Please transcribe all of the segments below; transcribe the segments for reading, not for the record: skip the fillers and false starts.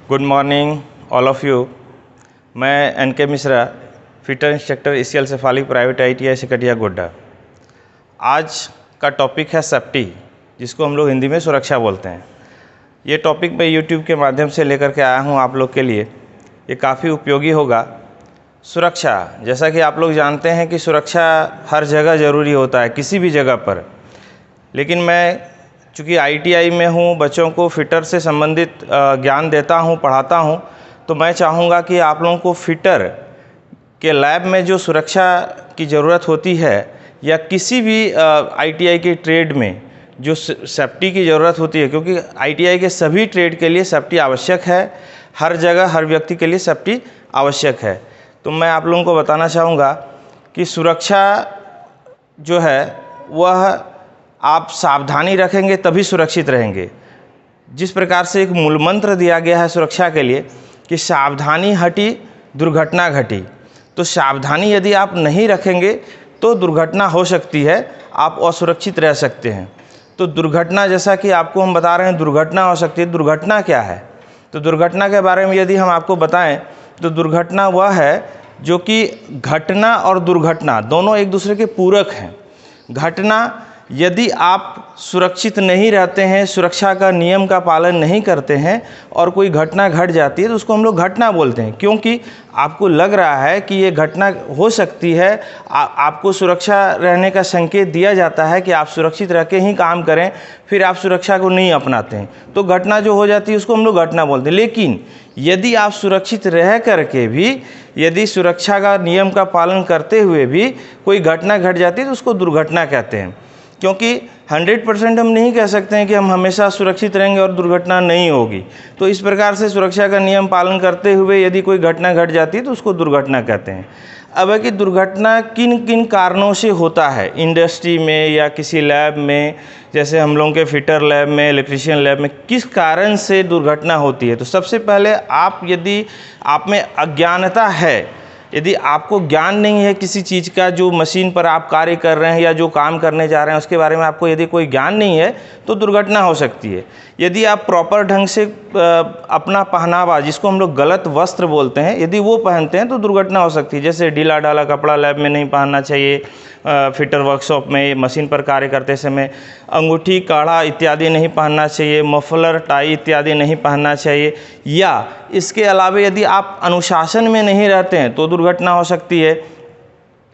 Good morning all of you. मैं N K. Mishra, fitter instructor ECL Sefali private ITI Sikatia Godda. आज का topic है सेफ्टी, जिसको हम लोग हिंदी में सुरक्षा बोलते हैं। ये टॉपिक मैं YouTube के माध्यम से लेकर के आया हूँ आप लोग के लिए। ये काफ़ी उपयोगी होगा। सुरक्षा, जैसा कि आप लोग जानते हैं कि सुरक्षा हर जगह ज़रूरी होता है, किसी भी जगह पर। लेकिन मैं चूँकि ITI में हूँ, बच्चों को फिटर से संबंधित ज्ञान देता हूँ, पढ़ाता हूँ, तो मैं चाहूँगा कि आप लोगों को फिटर के लैब में जो सुरक्षा की ज़रूरत होती है या किसी भी ITI के ट्रेड में जो सेफ्टी की ज़रूरत होती है, क्योंकि ITI के सभी ट्रेड के लिए सेफ्टी आवश्यक है। हर जगह हर व्यक्ति के लिए सेफ्टी आवश्यक है। तो मैं आप लोगों को बताना चाहूँगा कि सुरक्षा जो है वह आप सावधानी रखेंगे तभी सुरक्षित रहेंगे। जिस प्रकार से एक मूल मंत्र दिया गया है सुरक्षा के लिए कि सावधानी हटी दुर्घटना घटी, तो सावधानी यदि आप नहीं रखेंगे तो दुर्घटना हो सकती है, आप असुरक्षित रह सकते हैं। तो दुर्घटना, जैसा कि आपको हम बता रहे हैं, दुर्घटना हो सकती है। दुर्घटना क्या है? तो दुर्घटना के बारे में यदि हम आपको बताएं तो दुर्घटना वह है जो कि घटना और दुर्घटना दोनों एक दूसरे के पूरक हैं। घटना, यदि आप सुरक्षित नहीं रहते हैं, सुरक्षा का नियम का पालन नहीं करते हैं और कोई घटना घट जाती है तो उसको हम लोग घटना बोलते हैं, क्योंकि आपको लग रहा है कि ये घटना हो सकती है। आपको सुरक्षा रहने का संकेत दिया जाता है कि आप सुरक्षित रह के ही काम करें, फिर आप सुरक्षा को नहीं अपनाते हैं, तो घटना जो हो जाती है उसको हम लोग घटना बोलते हैं। लेकिन यदि आप सुरक्षित रह करके भी, यदि सुरक्षा का नियम का पालन करते हुए भी कोई घटना घट जाती है तो उसको दुर्घटना कहते हैं। क्योंकि 100% हम नहीं कह सकते हैं कि हम हमेशा सुरक्षित रहेंगे और दुर्घटना नहीं होगी। तो इस प्रकार से सुरक्षा का नियम पालन करते हुए यदि कोई घटना घट जाती है तो उसको दुर्घटना कहते हैं। अब है कि दुर्घटना किन किन कारणों से होता है इंडस्ट्री में या किसी लैब में, जैसे हम लोगों के फिटर लैब में, इलेक्ट्रीशियन लैब में, किस कारण से दुर्घटना होती है। तो सबसे पहले यदि आप में अज्ञानता है, यदि आपको ज्ञान नहीं है किसी चीज़ का, जो मशीन पर आप कार्य कर रहे हैं या जो काम करने जा रहे हैं उसके बारे में आपको यदि कोई ज्ञान नहीं है तो दुर्घटना हो सकती है। यदि आप प्रॉपर ढंग से अपना पहनावा, जिसको हम लोग गलत वस्त्र बोलते हैं, यदि वो पहनते हैं तो दुर्घटना हो सकती है। जैसे ढीला ढाला कपड़ा लैब में नहीं पहनना चाहिए, फिटर वर्कशॉप में मशीन पर कार्य करते समय अंगूठी, काढ़ा इत्यादि नहीं पहनना चाहिए, मफलर, टाई इत्यादि नहीं पहनना चाहिए। या इसके अलावा यदि आप अनुशासन में नहीं रहते हैं तो दुर्घटना हो सकती है।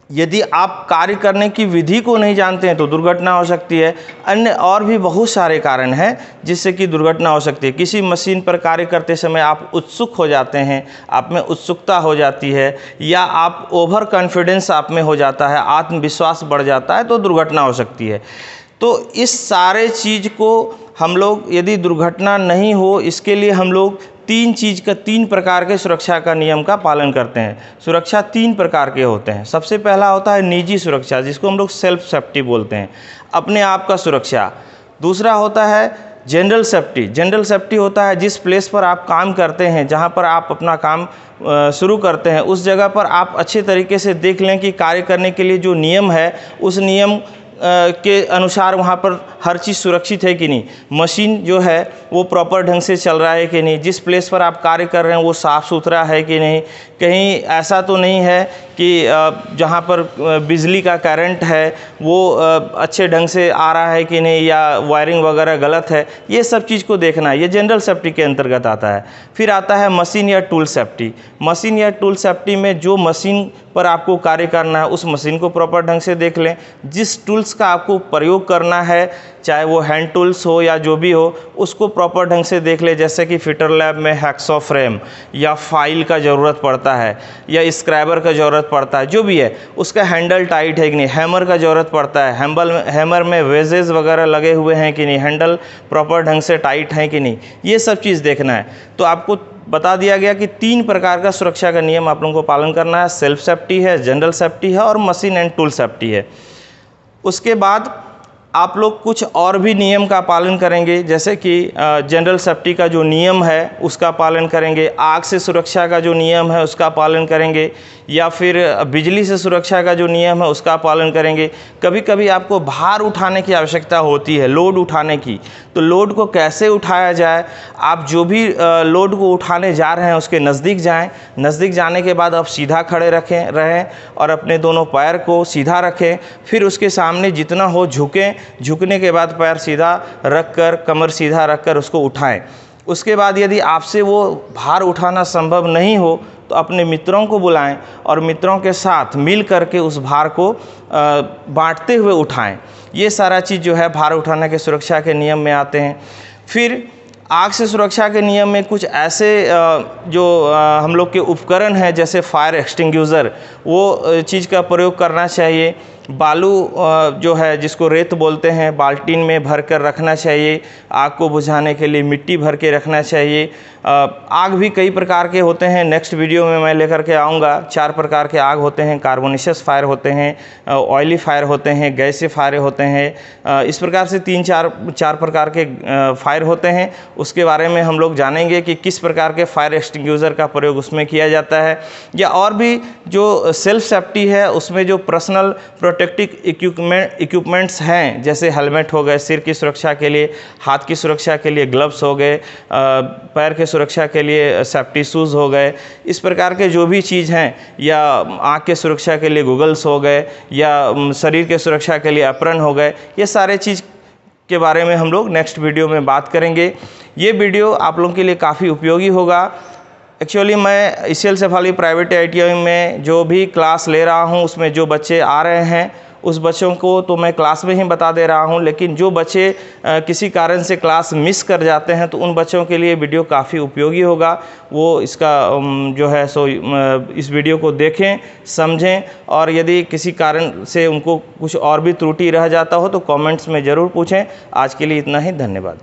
यदि आप कार्य करने की विधि को नहीं जानते हैं तो दुर्घटना हो सकती है। अन्य और भी बहुत सारे कारण हैं जिससे कि दुर्घटना हो सकती है। किसी मशीन पर कार्य करते समय आप उत्सुक हो जाते हैं, आप में उत्सुकता हो जाती है, या आप ओवर कॉन्फिडेंस आप में हो जाता है, आत्मविश्वास बढ़ जाता है, तो दुर्घटना हो सकती है। तो इस सारे चीज़ को हम लोग, यदि दुर्घटना नहीं हो, इसके लिए हम लोग तीन प्रकार के सुरक्षा का नियम का पालन करते हैं। सुरक्षा 3 प्रकार के होते हैं। सबसे पहला होता है निजी सुरक्षा, जिसको हम लोग सेल्फ सेफ्टी बोलते हैं, अपने आप का सुरक्षा। दूसरा होता है जनरल सेफ्टी। जनरल सेफ्टी होता है जिस प्लेस पर आप काम करते हैं, जहां पर आप अपना काम शुरू करते हैं, उस जगह पर आप अच्छे तरीके से देख लें कि कार्य करने के लिए जो नियम है उस नियम के अनुसार वहाँ पर हर चीज़ सुरक्षित है कि नहीं, मशीन जो है वो प्रॉपर ढंग से चल रहा है कि नहीं, जिस प्लेस पर आप कार्य कर रहे हैं वो साफ़ सुथरा है कि नहीं, कहीं ऐसा तो नहीं है कि जहाँ पर बिजली का करंट है वो अच्छे ढंग से आ रहा है कि नहीं, या वायरिंग वगैरह गलत है। ये सब चीज़ को देखना है, ये जनरल सेफ्टी के अंतर्गत आता है। फिर आता है मशीन या टूल सेफ्टी। मशीन या टूल सेफ्टी में जो मशीन पर आपको कार्य करना है उस मशीन को प्रॉपर ढंग से देख लें। जिस टूल्स का आपको प्रयोग करना है, चाहे वो हैंड टूल्स हो या जो भी हो, उसको प्रॉपर ढंग से देख ले। जैसे कि फिटर लैब में हैक्सॉ फ्रेम या फाइल का ज़रूरत पड़ता है या स्क्रैबर का ज़रूरत पड़ता है, जो भी है उसका हैंडल टाइट है कि नहीं, हैमर का ज़रूरत पड़ता है, हैमर में वेजेस वगैरह लगे हुए हैं कि नहीं, हैंडल प्रॉपर ढंग से टाइट है कि नहीं, ये सब चीज़ देखना है। तो आपको बता दिया गया कि 3 प्रकार का सुरक्षा का नियम आप लोगों को पालन करना है। सेल्फ सेफ्टी है, जनरल सेफ्टी है और मशीन एंड टूल सेफ्टी है। उसके बाद आप लोग कुछ और भी नियम का पालन करेंगे, जैसे कि जनरल सेफ्टी का जो नियम है उसका पालन करेंगे, आग से सुरक्षा का जो नियम है उसका पालन करेंगे, या फिर बिजली से सुरक्षा का जो नियम है उसका पालन करेंगे। कभी कभी आपको भार उठाने की आवश्यकता होती है, लोड उठाने की, तो लोड को कैसे उठाया जाए, आप जो भी लोड को उठाने जा रहे हैं उसके नज़दीक जाएं। नज़दीक जाने के बाद आप सीधा खड़े रहें और अपने दोनों पैर को सीधा रखें, फिर उसके सामने जितना हो झुकें, झुकने के बाद पैर सीधा रख कर, कमर सीधा रख कर उसको उठाएं। उसके बाद यदि आपसे वो भार उठाना संभव नहीं हो तो अपने मित्रों को बुलाएं और मित्रों के साथ मिल करके उस भार को बांटते हुए उठाएं। ये सारा चीज़ जो है भार उठाने के सुरक्षा के नियम में आते हैं। फिर आग से सुरक्षा के नियम में कुछ ऐसे जो हम लोग के उपकरण हैं, जैसे फायर एक्सटिंग्विशर, वो चीज़ का प्रयोग करना चाहिए। बालू जो है, जिसको रेत बोलते हैं, बाल्टीन में भर कर रखना चाहिए। आग को बुझाने के लिए मिट्टी भर के रखना चाहिए। आग भी कई प्रकार के होते हैं, नेक्स्ट वीडियो में मैं लेकर के आऊँगा। 4 प्रकार के आग होते हैं, कार्बोनेशियस फायर होते हैं, ऑयली फायर होते हैं, गैसीय फायर होते हैं। इस प्रकार से 3-4 प्रकार के फायर होते हैं। उसके बारे में हम लोग जानेंगे कि किस प्रकार के फायर एक्सटिंग्विशर का प्रयोग उसमें किया जाता है, या और भी जो सेल्फ सेफ्टी है उसमें जो पर्सनल प्रोटेक्टिव इक्विपमेंट्स हैं, जैसे हेलमेट हो गए सिर की सुरक्षा के लिए, हाथ की सुरक्षा के लिए ग्लव्स हो गए, पैर के सुरक्षा के लिए सेफ्टी शूज़ हो गए। इस प्रकार के जो भी चीज़ हैं, या आँख के सुरक्षा के लिए गूगल्स हो गए, या शरीर के सुरक्षा के लिए एप्रन हो गए, ये सारे चीज़ के बारे में हम लोग नेक्स्ट वीडियो में बात करेंगे। ये वीडियो आप लोगों के लिए काफ़ी उपयोगी होगा। एक्चुअली मैं ECL सेफाली प्राइवेट ITI में जो भी क्लास ले रहा हूँ उसमें जो बच्चे आ रहे हैं उस बच्चों को तो मैं क्लास में ही बता दे रहा हूँ, लेकिन जो बच्चे किसी कारण से क्लास मिस कर जाते हैं तो उन बच्चों के लिए वीडियो काफ़ी उपयोगी होगा। वो इसका जो है सो इस वीडियो को देखें, समझें, और यदि किसी कारण से उनको कुछ और भी त्रुटि रह जाता हो तो कमेंट्स में ज़रूर पूछें। आज के लिए इतना ही, धन्यवाद।